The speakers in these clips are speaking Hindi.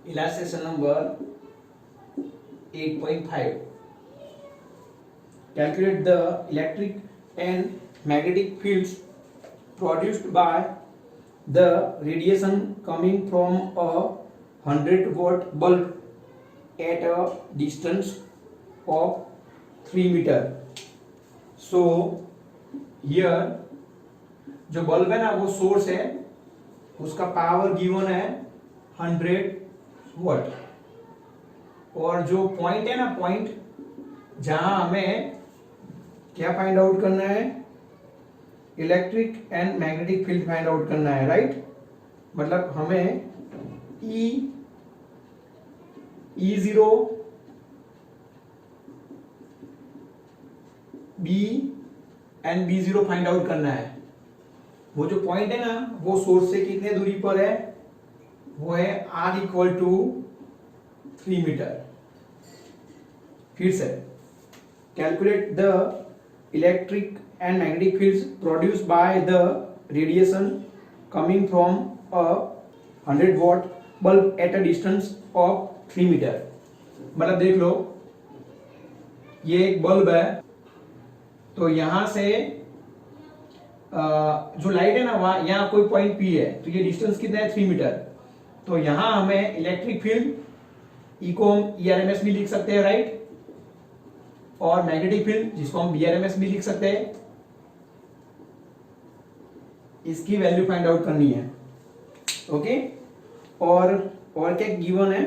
illustration number 8.5. Calculate the electric and magnetic fields produced by the radiation coming from a 100-watt bulb at a distance of 3 meter. So here जो बल्ब है ना वो सोर्स है, उसका पावर गिवन है 100 वाट, और जो पॉइंट है ना, पॉइंट जहां हमें क्या फाइंड आउट करना है, electric and magnetic field find out करना है, राइट। मतलब हमें E0 B and B0 find out करना है। वो जो पॉइंट है ना वो सोर्स से कितने दूरी पर है, वो है R इक्वल टू 3 मीटर। फिर से calculate the electric and magnetic fields produced by the radiation coming from a 100 watt bulb at a distance of 3 metre. मतलब देख लो, ये एक बल्ब है, तो यहां से जो लाइट है ना वहां, यहाँ कोई पॉइंट P है, तो ये डिस्टेंस कितना है 3 मीटर। तो यहां हमें इलेक्ट्रिक फील्ड E को हम ERMS भी लिख सकते हैं, राइट, और मैग्नेटिक फील्ड जिसको हम BRMS भी लिख सकते हैं, इसकी वैल्यू फाइंड आउट करनी है। ओके, और क्या गिवन है,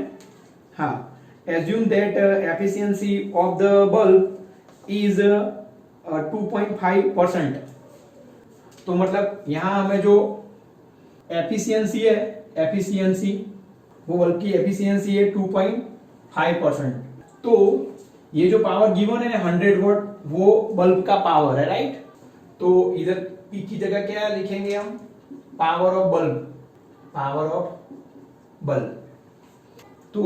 हाँ, assume that efficiency of the bulb is 2.5%। तो मतलब यहां हमें जो एफिशिएंसी है, एफिशिएंसी वो बल्ब की एफिशिएंसी है 2.5%। तो ये जो पावर गिवन है 100 वॉट, वो बल्ब का पावर है, राइट। तो इधर पी की जगह क्या लिखेंगे हम, power of bulb, power of bulb. तो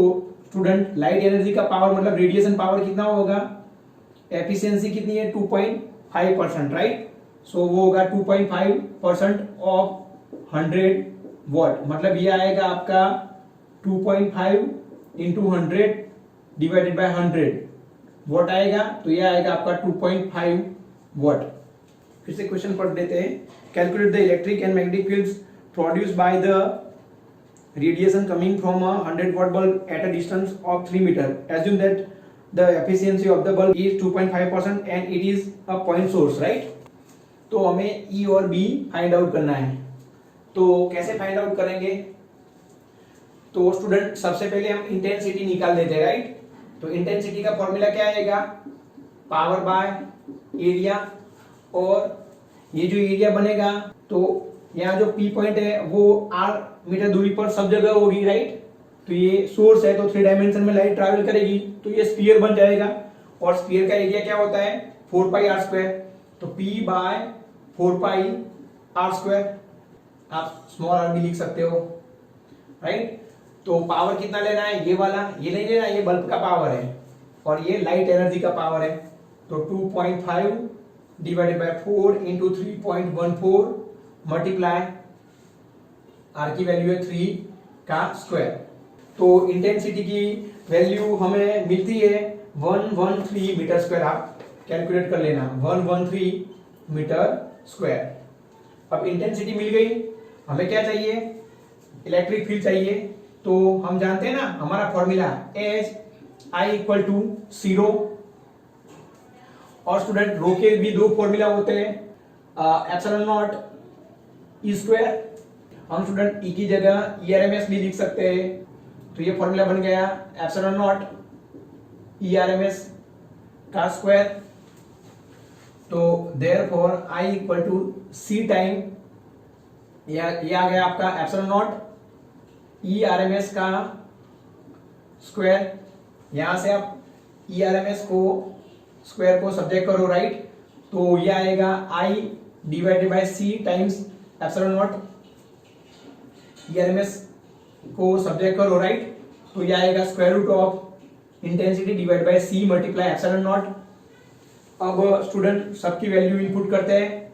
स्टूडेंट, लाइट एनर्जी का पावर मतलब रेडिएशन पावर कितना होगा, एफिशिएंसी कितनी है 2.5%, राइट। सो वो होगा 2.5% ऑफ 100 वॉट, मतलब ये आएगा आपका 2.5 इंटू 100 डिवाइडेड बाय 100 वॉट आएगा, तो ये आएगा आपका 2.5 वॉट। फिर से क्वेश्चन पढ़ लेते हैं। Calculate the electric and magnetic fields produced by the radiation coming from a 100 watt bulb at a distance of 3 meter. Assume that the efficiency of the bulb is 2.5% and it is a point source, right? तो हमें E और B फाइंड आउट करना है। तो कैसे फाइंड आउट करेंगे, तो स्टूडेंट सबसे पहले हम इंटेंसिटी निकाल देते हैं, राइट। तो इंटेंसिटी का फॉर्मूला क्या आएगा, पावर बाय एरिया, और ये जो एरिया बनेगा, तो यहाँ जो P पॉइंट है वो R मीटर दूरी पर सब जगह होगी, राइट। तो ये सोर्स है, तो 3 डायमेंशन में लाइट ट्रैवल करेगी, तो ये स्फीयर बन जाएगा, और स्फीयर का एरिया क्या होता है 4 पाई R स्क्वायर। तो P बाय 4 पाई R स्क्वायर, आप स्मॉल r भी लिख सकते हो, राइट। तो पावर कितना लेना है, ये वाला, ये नहीं लेना, ये बल्ब का पावर है, और ये लाइट एनर्जी का पावर है। तो 2.5 divided by 4 into 3.14 multiply R की वैल्यू है 3 का स्क्वायर। तो इंटेंसिटी की वैल्यू हमें मिलती है 113 मीटर स्क्वायर। आप कैलकुलेट कर लेना, 113 मीटर स्क्वायर। अब इंटेंसिटी मिल गई, हमें क्या चाहिए, इलेक्ट्रिक फील्ड चाहिए। तो हम जानते हैं ना हमारा formula as I equal to 0, और स्टूडेंट रो के भी दो फॉर्मूला होते हैं, एप्सिलॉन नॉट ई स्क्वायर। हम स्टूडेंट ई की जगह ERMS भी लिख सकते हैं, तो ये फॉर्मूला बन गया एप्सिलॉन नॉट ERMS का स्क्वायर। तो therefore I equal to C time, ये आ गया आपका एप्सिलॉन नॉट ERMS का स्क्वायर। यहां से आप ERMS को स्क्वायर को सब्जेक्ट करो, राइट। तो ये आएगा I divided by C times epsilon naught, ERMS को सब्जेक्ट करो, राइट। तो ये आएगा square root of intensity divide by C multiply epsilon naught. अब स्टूडेंट सबकी वैल्यू इनपुट करते हैं,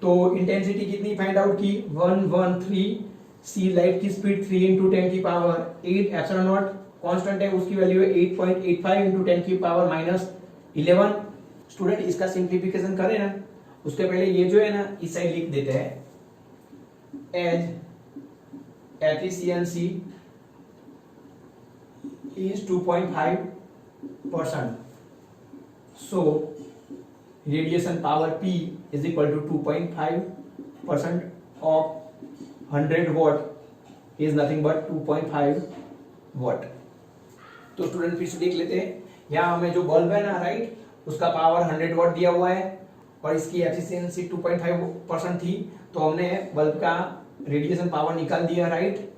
तो इंटेंसिटी कितनी फाइंड आउट की 113 सी लाइट की स्पीड 3 इंटू 10 की पावर 8 एप्सिलॉन नॉट कांस्टेंट है, उसकी वैल्यू है 8.85 इंटू 10 की पावर माइनस 11। स्टूडेंट इसका सिंप्लीफिकेशन करें ना, उसके पहले ये जो है ना इस साइड लिख देते हैं as efficiency is 2.5%. So radiation power P is equal to 2.5% of 100 watt is nothing but 2.5 watt. तो स्टूडेंट फिर से देख लेते हैं, यहाँ हमें जो बल्ब है ना राइट, उसका पावर 100 वाट दिया हुआ है और इसकी एफिशिएंसी 2.5% थी, तो हमने बल्ब का रेडिएशन पावर निकाल दिया राइट,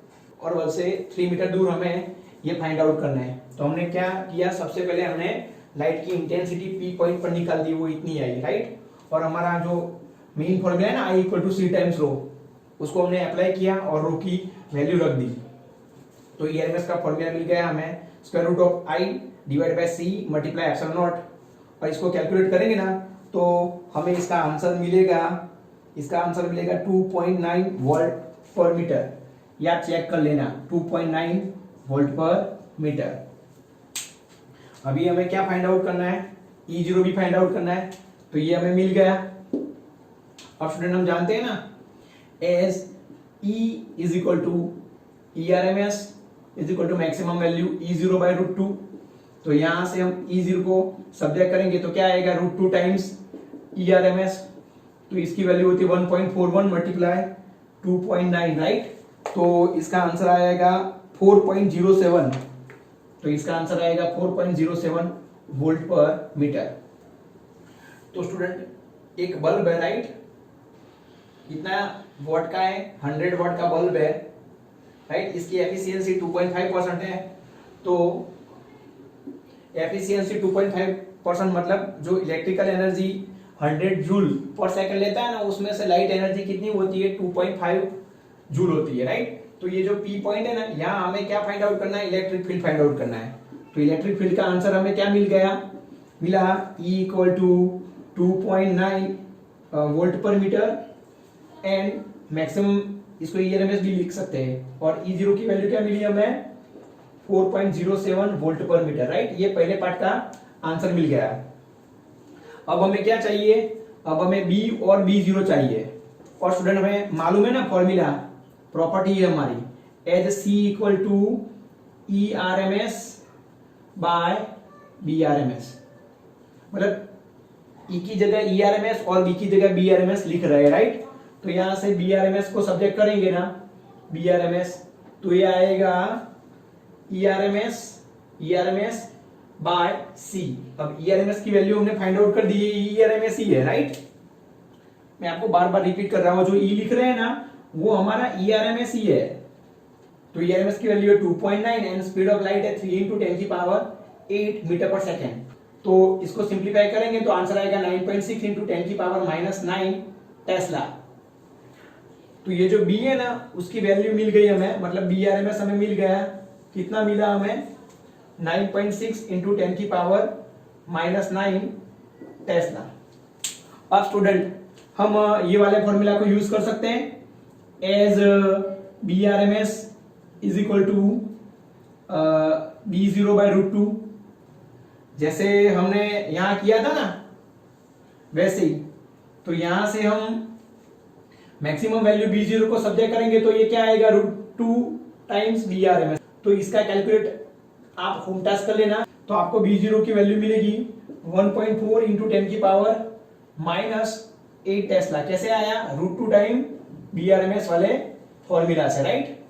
और बल्ब से 3 मीटर दूर हमें ये फाइंड आउट करना है। तो हमने क्या किया, सबसे पहले हमने लाइट की इंटेंसिटी पी पॉइंट पर निकाल दी, वो इतनी आई राइट, और हमारा जो मेन फॉर्मूला है ना I equal to C times रो, उसको हमने अप्लाई किया और रो की वैल्यू रख दी। तो ईआरएमएस का फॉर्मूला मिल गया हमें square root of I divide by C multiply epsilon naught, और इसको कैलकुलेट करेंगे ना तो हमें इसका आंसर मिलेगा 2.9 वोल्ट पर मीटर, या चेक कर लेना 2.9 वोल्ट पर मीटर। अभी हमें क्या फाइंड आउट करना है, E0 भी फाइंड आउट करना है, तो ये हमें मिल गया। अब स्टूडेंट हम जानते हैं ना as E is equal to ERMS is equal to maximum value E0 by root 2, तो यहां से हम E0 को सब्जेक्ट करेंगे तो क्या आएगा रूट 2 टाइम्स ERMS, तो इसकी वैल्यू होती है 1.41 मल्टीप्लाई 2.9 राइट, तो इसका आंसर आएगा 4.07, तो इसका आंसर आएगा 4.07 वोल्ट पर मीटर। तो स्टूडेंट एक बल्ब है राइट, कितना वॉट का है, 100 वॉट का बल्ब है राइट, इसकी एफिशिएंसी 2.5% है, तो एफिशिएंसी 2.5% मतलब जो इलेक्ट्रिकल एनर्जी 100 जूल पर सेकंड लेता है ना, उसमें से लाइट एनर्जी कितनी होती है 2.5 जूल होती है राइट। तो ये जो पी पॉइंट है ना, यहाँ हमें क्या फाइंड आउट करना है, इलेक्ट्रिक फील्ड फाइंड आउट करना है। तो इलेक्ट्रिक फील्ड का आंसर हमें क्या मिला E इक्वल टू 2.9 वोल्ट पर मीटर एंड मैक्सिमम, इसको ERMS भी लिख सकते हैं, और E0 की वैल्यू क्या मिली हमें 4.07 वोल्ट पर मीटर राइट। ये पहले पार्ट का आंसर मिल गया। अब हमें क्या चाहिए, अब हमें B और B0 चाहिए, और स्टूडेंट हमें मालूम है ना फॉर्मूला, प्रॉपर्टी है हमारी as C equal to ERMS by BRMS, मतलब E की जगह ERMS और B की जगह BRMS लिख रहे हैं राइट। तो यहां से BRMS को सब्जेक्ट करेंगे ना BRMS, तो ये आएगा ERMS बाय C। अब ERMS की वैल्यू हमने फाइंड आउट कर दी है, ERMS ही है राइट। मैं आपको बार बार रिपीट कर रहा हूं, जो E लिख रहे हैं ना वो हमारा ERMS ही है। तो ERMS की वैल्यू है 2.9 एंड स्पीड ऑफ लाइट है 3 इंटू 10 की पावर 8 मीटर पर सेकेंड। तो इसको सिंप्लीफाई करेंगे तो आंसर आएगा 9.6 इंटू 10 की पावर -9 टेस्ला। तो ये जो B है ना उसकी वैल्यू मिल गई हमें, मतलब BRMS हमें मिल गया, कितना मिला हमें 9.6 इंटू 10 की पावर -9 टेस्ला। अब स्टूडेंट हम ये वाले फॉर्मूला को यूज कर सकते हैं as BRMS is equal to B0 by root 2, जैसे हमने यहां किया था ना वैसे ही। तो यहां से हम मैक्सिमम वैल्यू B0 को सब्जेक्ट करेंगे तो ये क्या आएगा √2 टाइम्स BRMS। तो इसका कैलकुलेट आप होम टास्क कर लेना, तो आपको B0 की वैल्यू मिलेगी 1.4 इंटू 10 की पावर -8 टेस्ला। कैसे आया, √2 टाइम BRMS वाले फॉर्मूला से राइट।